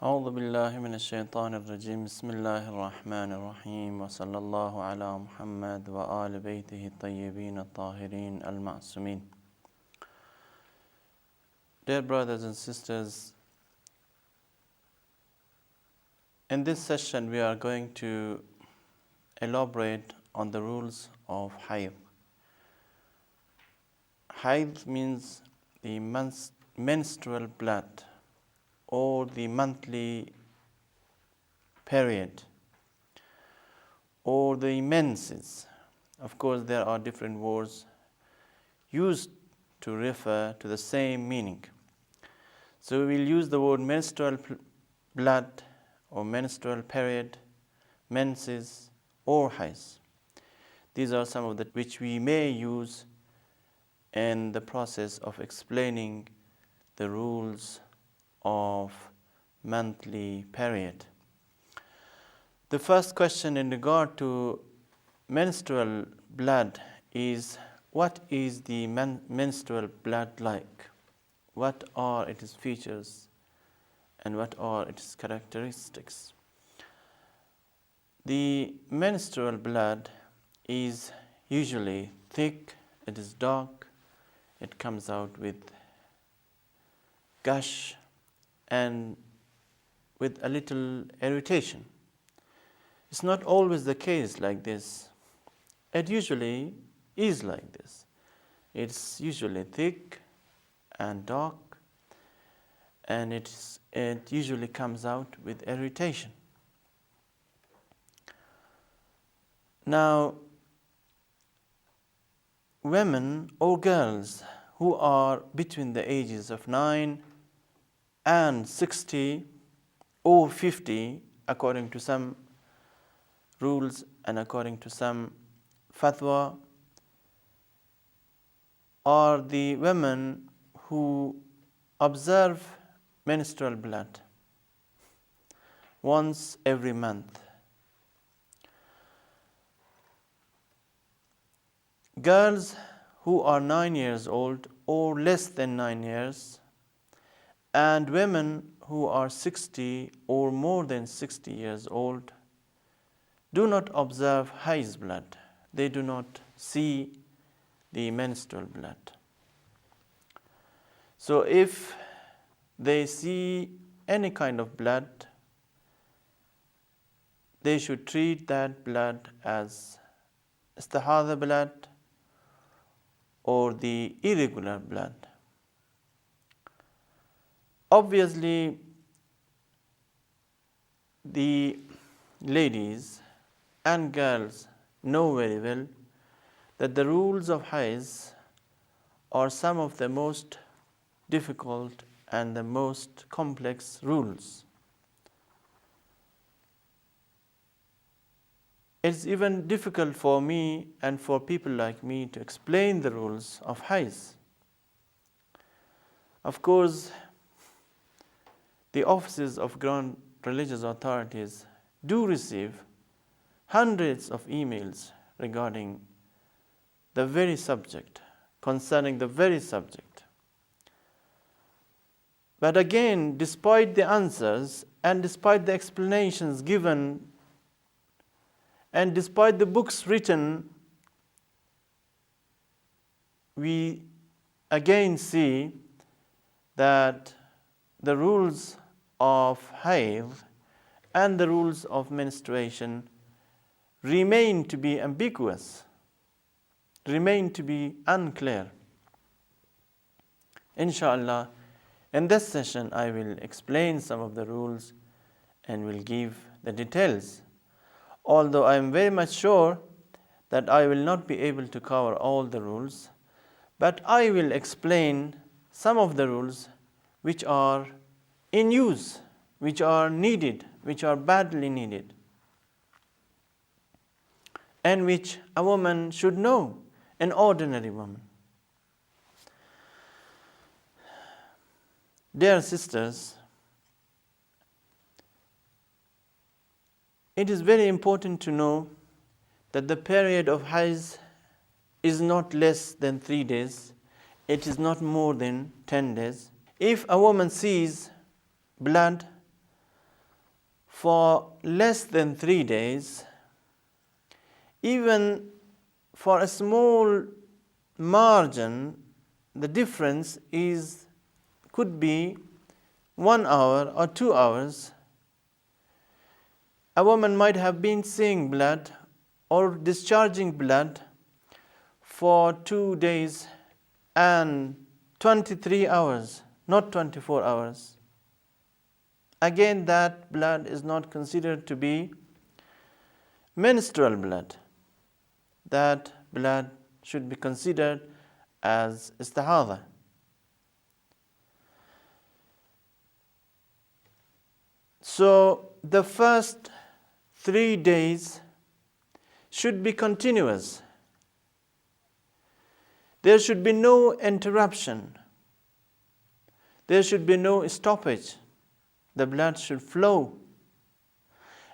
أعوذ بالله من الشيطان الرجيم بسم الله الرحمن الرحيم وصلى الله على محمد وآل بيته الطيبين الطاهرين المعصومين. Dear brothers and sisters, in this session we are going to elaborate on the rules of Hayz. Hayz means the menstrual blood or the monthly period or the menses. Of course, there are different words used to refer to the same meaning. So we will use the word menstrual blood or menstrual period, menses or Hayz. These are some of the which we may use in the process of explaining the rules of monthly period. The first question in regard to menstrual blood is, what is the menstrual blood like? What are its features and what are its characteristics? The menstrual blood is usually thick, it is dark, it comes out with gush and with a little irritation. It's not always the case like this. It usually is like this. It's usually thick and dark, and it usually comes out with irritation. Now, women or girls who are between the ages of 9 and 60 or 50, according to some rules and according to some fatwa, are the women who observe menstrual blood once every month. Girls who are 9 years old or less than 9 years, and women who are 60 or more than 60 years old do not observe Hayz blood. They do not see the menstrual blood. So if they see any kind of blood, they should treat that blood as istihada blood or the irregular blood. Obviously, the ladies and girls know very well that the rules of Hayz are some of the most difficult and the most complex rules. It's even difficult for me and for people like me to explain the rules of Hayz. Of course, the offices of ground religious authorities do receive hundreds of emails regarding the very subject, concerning the very subject. But again, despite the answers and despite the explanations given and despite the books written, we again see that the rules of Hayz and the rules of menstruation remain to be ambiguous, remain to be unclear. Inshallah, in this session I will explain some of the rules and will give the details. Although I am very much sure that I will not be able to cover all the rules, But I will explain some of the rules which are in use, which are needed, which are badly needed, and which a woman should know, an ordinary woman. Dear sisters, it is very important to know that the period of Hayz is not less than 3 days. It is not more than 10 days. If a woman sees blood for less than 3 days, even for a small margin, the difference could be 1 hour or 2 hours. A woman might have been seeing blood or discharging blood for 2 days and 23 hours, not 24 hours. Again, that blood is not considered to be menstrual blood. That blood should be considered as istihada. So the first 3 days should be continuous. There should be no interruption. There should be no stoppage. The blood should flow.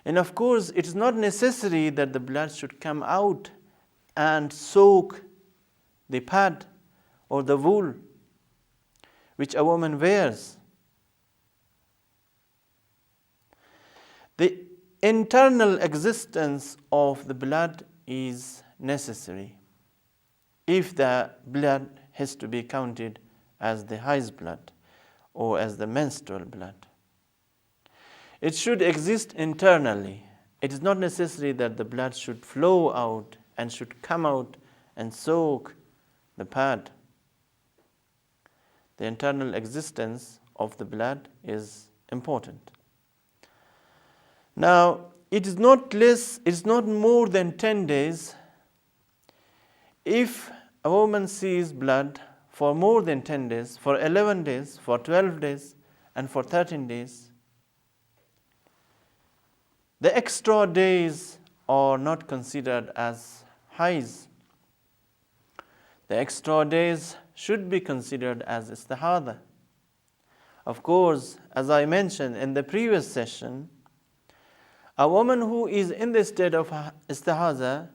And of course, it is not necessary that the blood should come out and soak the pad or the wool which a woman wears. The internal existence of the blood is necessary if the blood has to be counted as the Hayz blood or as the menstrual blood. It should exist internally. It is not necessary that the blood should flow out and should come out and soak the pad. The internal existence of the blood is important. Now, it is not more than 10 days. If a woman sees blood for more than 10 days, for 11 days, for 12 days, and for 13 days, the extra days are not considered as Hayz. The extra days should be considered as istihada. Of course, as I mentioned in the previous session, a woman who is in the state of istihada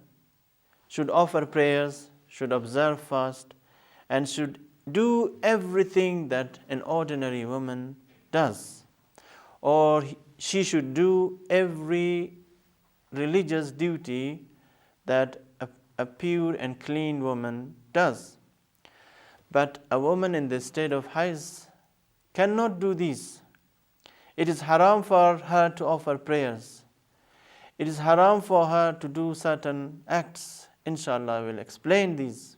should offer prayers, should observe fast, and should do everything that an ordinary woman does. Or she should do every religious duty that a pure and clean woman does. But a woman in the state of Hayz cannot do this. It is haram for her to offer prayers. It is haram for her to do certain acts. Inshallah, I will explain these.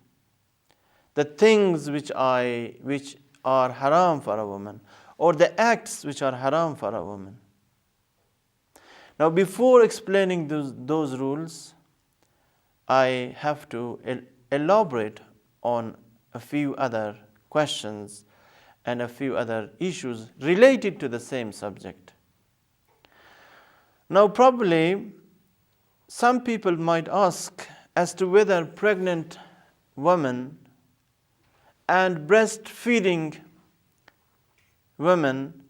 The things which are haram for a woman, or the acts which are haram for a woman. Now, before explaining those rules, I have to elaborate on a few other questions and a few other issues related to the same subject. Now, probably some people might ask as to whether pregnant women and breastfeeding women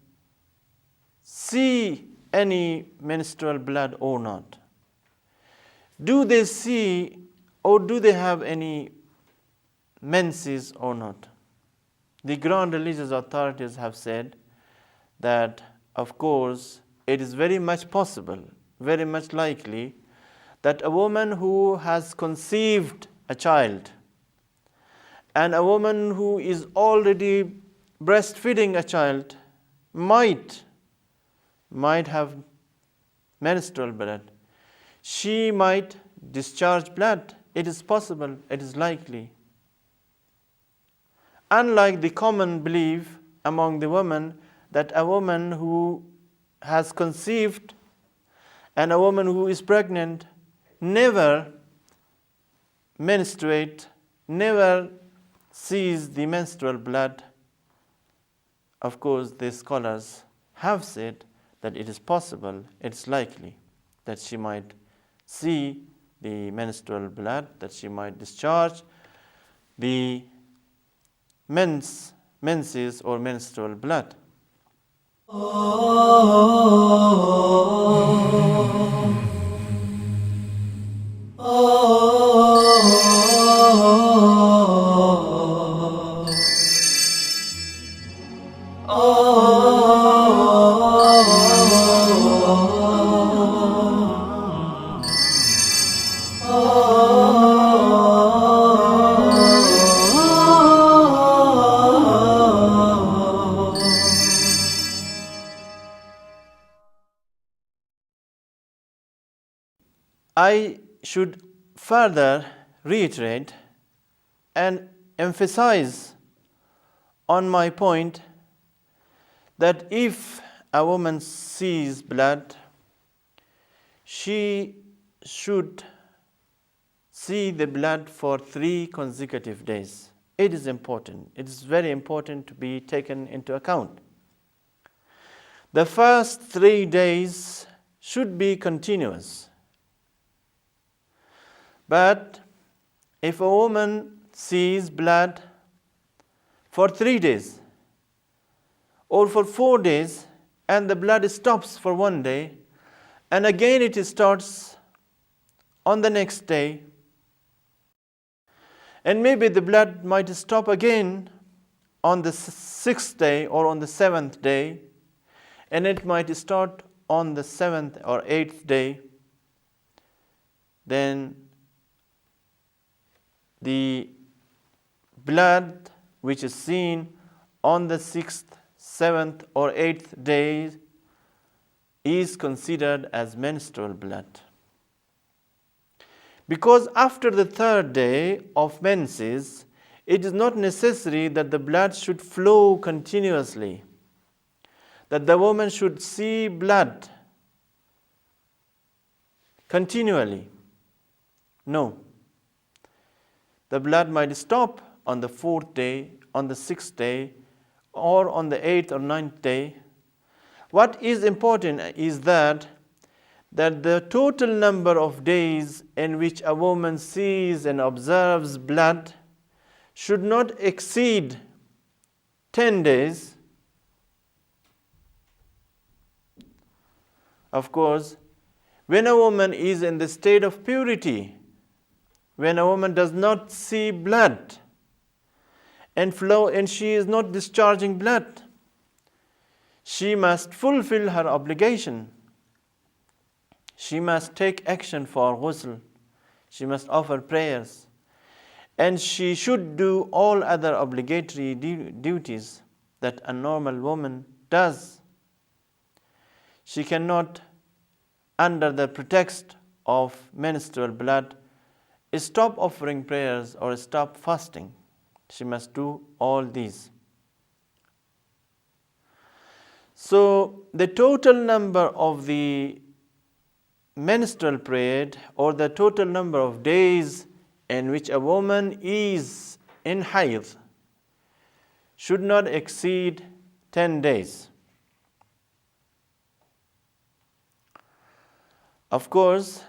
see any menstrual blood or not. Do they see or do they have any menses or not? The ground religious authorities have said that, of course, it is very much possible, very much likely, that a woman who has conceived a child and a woman who is already breastfeeding a child might have menstrual blood. She might discharge blood. It is possible, it is likely. Unlike the common belief among the women that a woman who has conceived and a woman who is pregnant never menstruate, never sees the menstrual blood, of course, the scholars have said that it is possible, it's likely that she might see the menstrual blood, that she might discharge the menses or menstrual blood. I should further reiterate and emphasize on my point that if a woman sees blood, she should see the blood for 3 consecutive days. It is important. It is very important to be taken into account. The first 3 days should be continuous. But if a woman sees blood for 3 days or for 4 days and the blood stops for 1 day and again it starts on the next day, and maybe the blood might stop again on the 6th day or on the 7th day, and it might start on the 7th or 8th day, then the blood which is seen on the 6th, 7th or 8th day is considered as menstrual blood. Because after the 3rd day of menses, it is not necessary that the blood should flow continuously, that the woman should see blood continually. No. The blood might stop on the 4th day, on the 6th day, or on the 8th or 9th day. What is important is that the total number of days in which a woman sees and observes blood should not exceed 10 days. Of course, when a woman is in the state of purity, when a woman does not see blood and flow and she is not discharging blood, she must fulfill her obligation. She must take action for ghusl. She must offer prayers. And she should do all other obligatory duties that a normal woman does. She cannot, under the pretext of menstrual blood, stop offering prayers or stop fasting. She must do all these. So the total number of the menstrual period or the total number of days in which a woman is in Hayz should not exceed 10 days. Of course,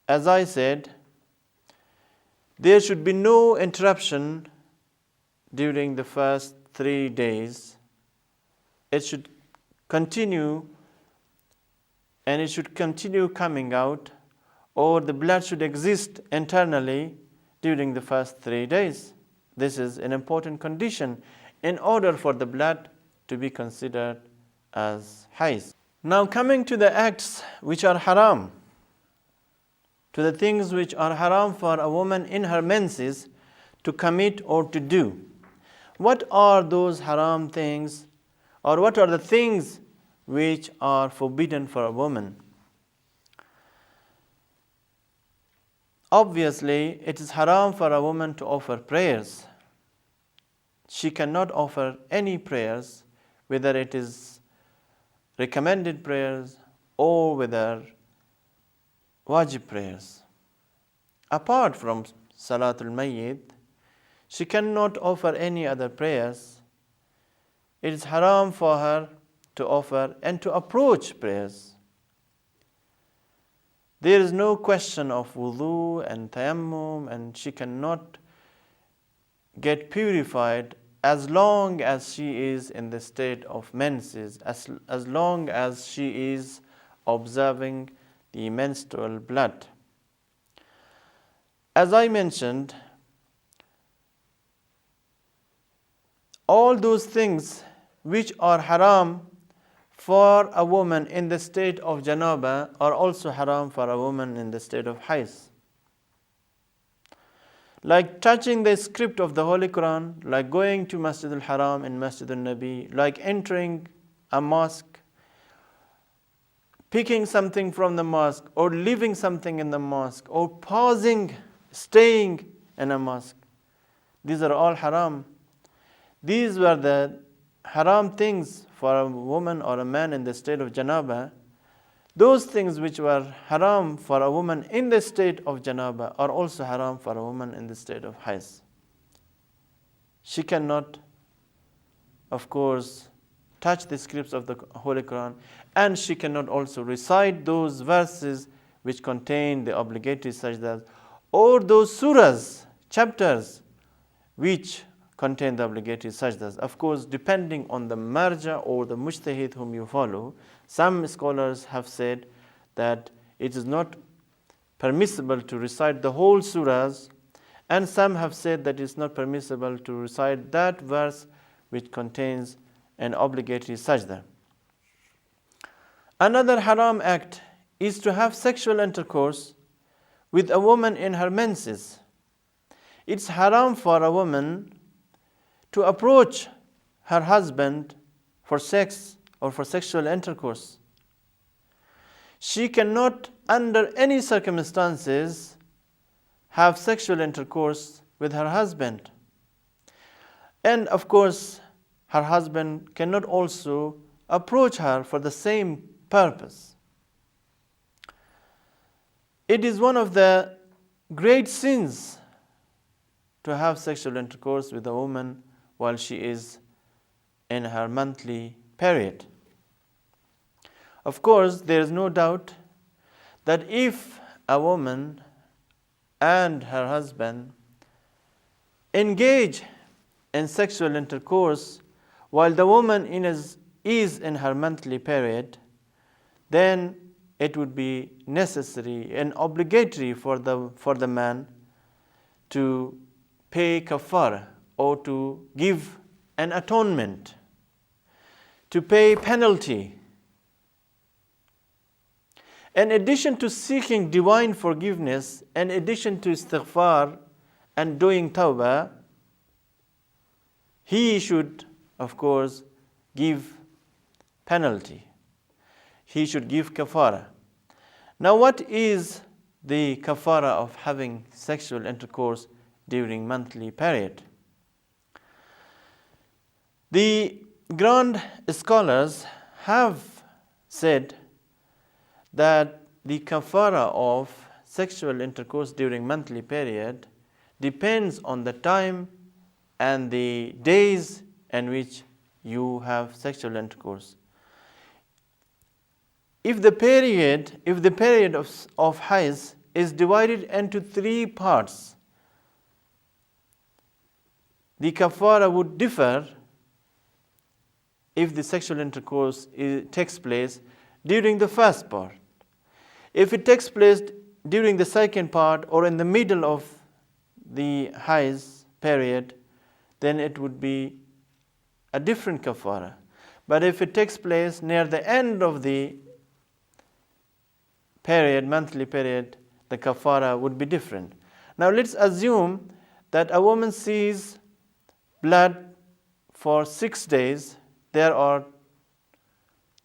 as I said, there should be no interruption during the first 3 days. It should continue, and it should continue coming out, or the blood should exist internally during the first 3 days. This is an important condition in order for the blood to be considered as Hayz. Now coming to the acts which are haram, to the things which are haram for a woman in her menses to commit or to do. What are those haram things, or what are the things which are forbidden for a woman? Obviously, it is haram for a woman to offer prayers. She cannot offer any prayers, whether it is recommended prayers or whether wajib prayers. Apart from Salatul Mayyit, She cannot offer any other prayers. It is haram for her to offer and to approach prayers. There is no question of wudu and tayammum, and she cannot get purified as long as she is in the state of menses, as long as she is observing the menstrual blood. As I mentioned, all those things which are haram for a woman in the state of janaba are also haram for a woman in the state of Hayz. Like touching the script of the Holy Quran, like going to Masjid al-Haram and Masjid al-Nabi, like entering a mosque, picking something from the mosque, or leaving something in the mosque, or pausing, staying in a mosque. These are all haram. These were the haram things for a woman or a man in the state of janaba. Those things which were haram for a woman in the state of janaba are also haram for a woman in the state of Hayz. She cannot, of course, touch the scripts of the Holy Quran, and she cannot also recite those verses which contain the obligatory sajdas, or those surahs, chapters, which contain the obligatory sajdas. Of course, depending on the marja or the mujtahid whom you follow, some scholars have said that it is not permissible to recite the whole surahs, and some have said that it is not permissible to recite that verse which contains an obligatory sajda. Another haram act is to have sexual intercourse with a woman in her menses. It's haram for a woman to approach her husband for sex or for sexual intercourse. She cannot, under any circumstances, have sexual intercourse with her husband. And of course, her husband cannot also approach her for the same purpose. It is one of the great sins to have sexual intercourse with a woman while she is in her monthly period. Of course, there is no doubt that if a woman and her husband engage in sexual intercourse while the woman is in her monthly period, then it would be necessary and obligatory for the man to pay kafara, or to give an atonement, to pay penalty. In addition to seeking divine forgiveness, in addition to istighfar and doing tawbah, he should, of course, give penalty. He should give kafara. Now, what is the kafara of having sexual intercourse during monthly period? The grand scholars have said that the kafara of sexual intercourse during monthly period depends on the time and the days in which you have sexual intercourse. If the period of Hayz is divided into 3 parts, the kafara would differ if the sexual intercourse takes place during the first part. If it takes place during the second part or in the middle of the Hayz period, then it would be a different kafara. But if it takes place near the end of the period, monthly period, the kafara would be different. Now let's assume that a woman sees blood for 6 days. There are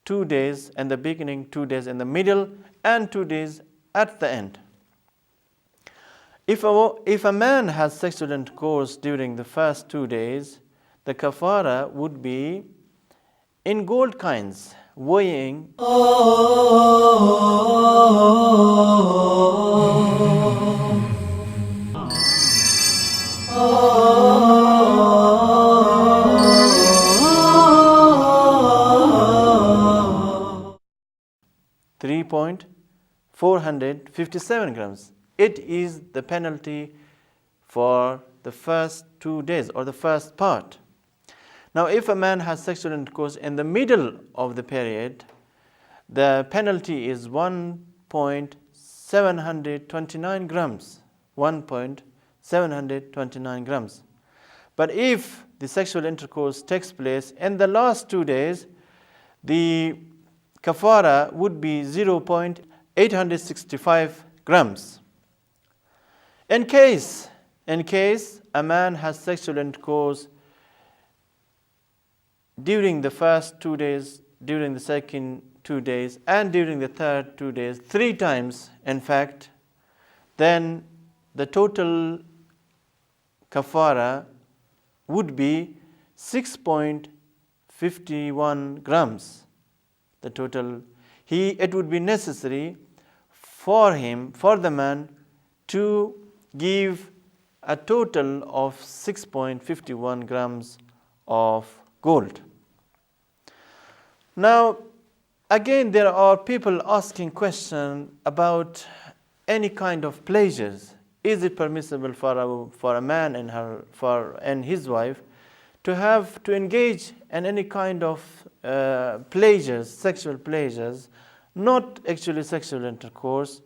2 days in the beginning, 2 days in the middle, and 2 days at the end. If a man has sexual intercourse during the first 2 days, the kafara would be in gold coins, weighing Oh 457 grams. It is the penalty for the first 2 days or the first part. Now, if a man has sexual intercourse in the middle of the period, the penalty is 1.729 grams. 1.729 grams. But if the sexual intercourse takes place in the last 2 days, the kafara would be 0.865 grams. In case a man has sexual intercourse during the first 2 days, during the second 2 days, and during the third 2 days, 3 times in fact, then the total kafara would be 6.51 grams. The total, it would be necessary for the man, to give a total of 6.51 grams of gold. Now, again, there are people asking questions about any kind of pleasures. Is it permissible for a man and his wife to engage in any kind of pleasures, sexual pleasures, not actually sexual intercourse?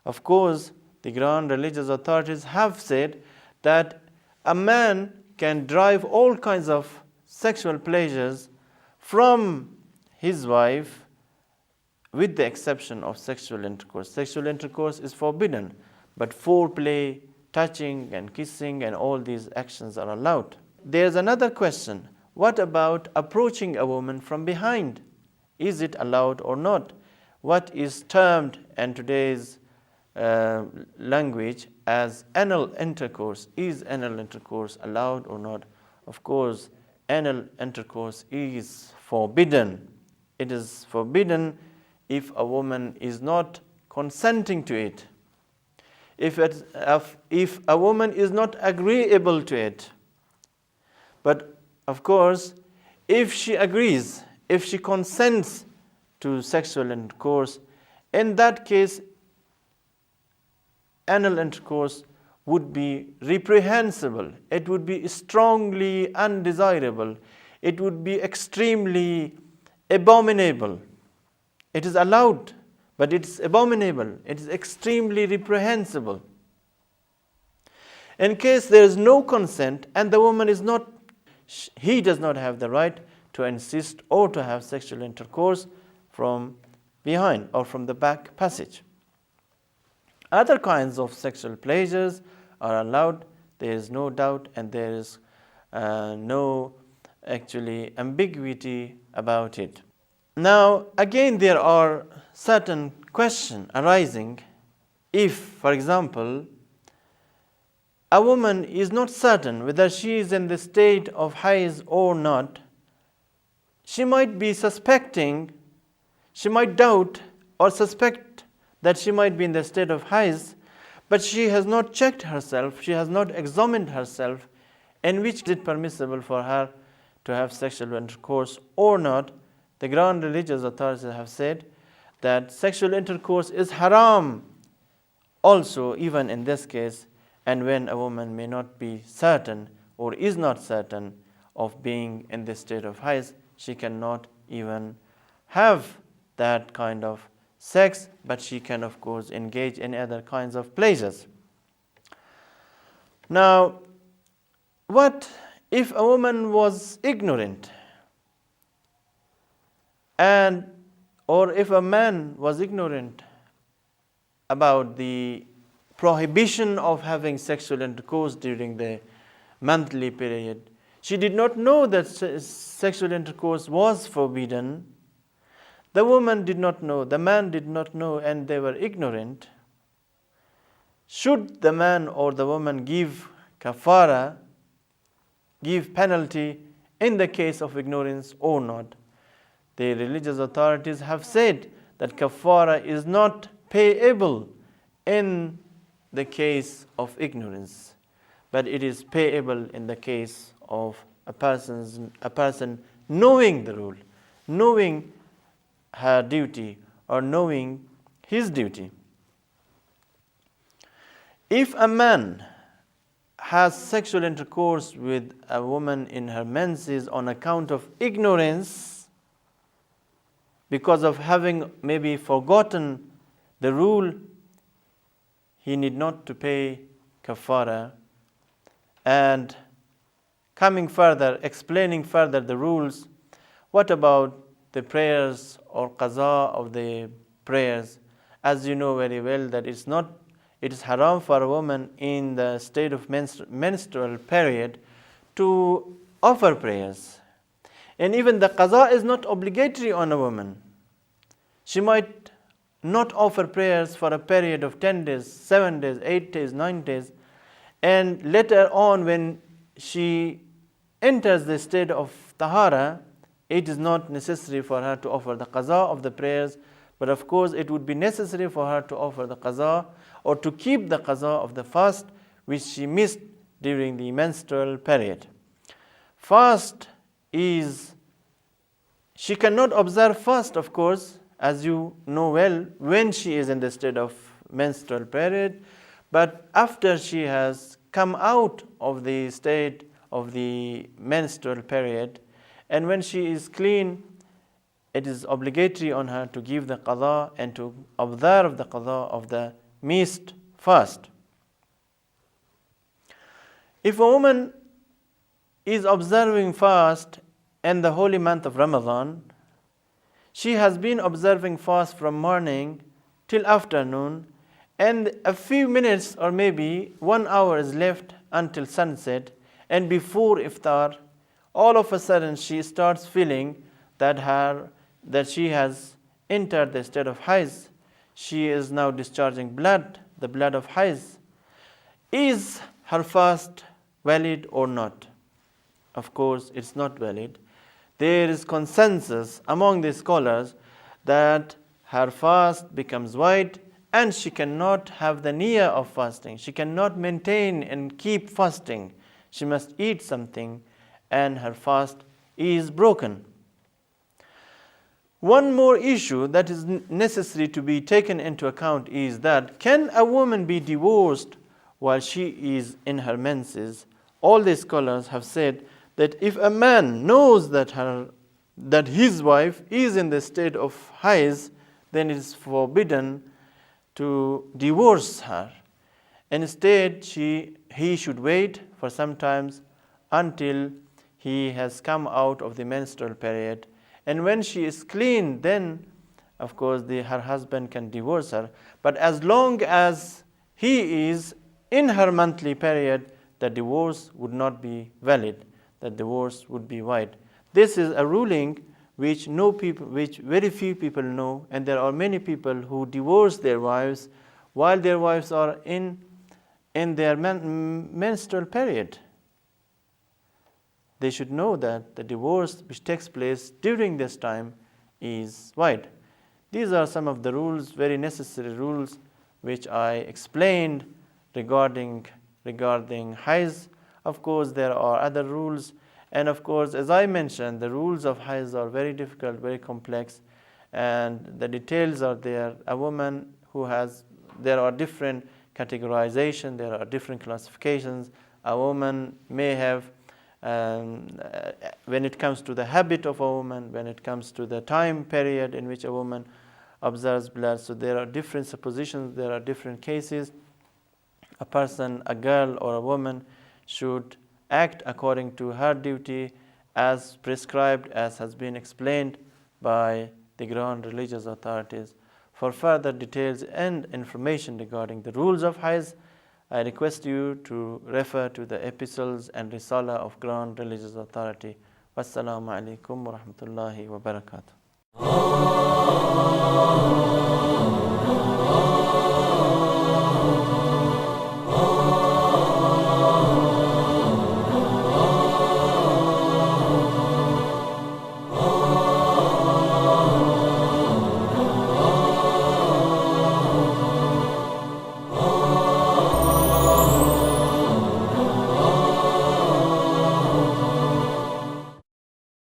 Of course, the grand religious authorities have said that a man can derive all kinds of sexual pleasures from his wife, with the exception of sexual intercourse. Sexual intercourse is forbidden, but foreplay, touching and kissing and all these actions are allowed. There's another question. What about approaching a woman from behind? Is it allowed or not? What is termed in today's language as anal intercourse? Is anal intercourse allowed or not? Of course, anal intercourse is forbidden. It is forbidden if a woman is not consenting to it. If a woman is not agreeable to it. But of course, if she agrees, if she consents to sexual intercourse, in that case, anal intercourse would be reprehensible. It would be strongly undesirable. It would be extremely abominable. It is allowed, but it is abominable. It is extremely reprehensible. In case there is no consent and the woman he does not have the right to insist or to have sexual intercourse from behind or from the back passage. Other kinds of sexual pleasures are allowed. There is no doubt and there is no actually ambiguity about it. Now, again, there are certain questions arising. If, for example, a woman is not certain whether she is in the state of Hayz or not, she might be suspecting, she might doubt or suspect that she might be in the state of Hayz, but she has not checked herself, she has not examined herself, in which is it permissible for her to have sexual intercourse or not. The grand religious authorities have said that sexual intercourse is haram also, even in this case, and when a woman may not be certain or is not certain of being in the state of Hayz, she cannot even have that kind of sex, but she can of course engage in other kinds of pleasures. Now, what if a woman was ignorant, or if a man was ignorant about the prohibition of having sexual intercourse during the monthly period? She did not know that sexual intercourse was forbidden. The woman did not know, the man did not know, and they were ignorant. Should the man or the woman give kafara, give penalty in the case of ignorance or not? The religious authorities have said that kafara is not payable in the case of ignorance, but it is payable in the case of a person knowing the rule, knowing her duty or knowing his duty. If a man has sexual intercourse with a woman in her menses on account of ignorance, because of having maybe forgotten the rule, he need not to pay kafara. And coming further, explaining further the rules, what about the prayers or qaza of the prayers? As you know very well that it is haram for a woman in the state of menstrual period to offer prayers. And even the qaza is not obligatory on a woman. She might not offer prayers for a period of 10 days, 7 days, 8 days, 9 days. And later on, when she enters the state of tahara, it is not necessary for her to offer the qaza of the prayers. But of course, it would be necessary for her to offer the qaza or to keep the qaza of the fast which she missed during the menstrual period. Fast is, she cannot observe fast, of course, as you know well, when she is in the state of menstrual period. But after she has come out of the state of the menstrual period, and when she is clean, it is obligatory on her to give the qada and to observe the qada of the missed fast. If a woman is observing fast in the holy month of Ramadan, she has been observing fast from morning till afternoon, and a few minutes or maybe 1 hour is left until sunset, and before iftar, all of a sudden she starts feeling that she has entered the state of Hayz. She is now discharging blood, the blood of Hayz. Is her fast valid or not? Of course, it's not valid. There is consensus among the scholars that her fast becomes void and she cannot have the niyyah of fasting. She cannot maintain and keep fasting. She must eat something and her fast is broken. One more issue that is necessary to be taken into account is that, can a woman be divorced while she is in her menses? All the scholars have said that if a man knows that his wife is in the state of Hayz, then it is forbidden to divorce her. Instead, he should wait for some time until he has come out of the menstrual period. And when she is clean, then of course her husband can divorce her. But as long as he is in her monthly period, the divorce would not be valid. The divorce would be void. This is a ruling which very few people know, and there are many people who divorce their wives while their wives are in their menstrual period. They should know that the divorce which takes place during this time is void. These are some of the rules, very necessary rules, which I explained regarding Hayz. Of course, there are other rules, and of course, as I mentioned, the rules of Hayz are very difficult, very complex, and the details are there. A woman there are different categorization, there are different classifications. A woman may have, when it comes to the habit of a woman, when it comes to the time period in which a woman observes blood, so there are different suppositions, there are different cases. A person, a girl or a woman, should act according to her duty as prescribed, as has been explained by the ground religious authorities. For further details and information regarding the rules of Hayz, I request you to refer to the epistles and risala of ground religious authority. Wassalamu alaikum wa rahmatullahi wa barakatuh.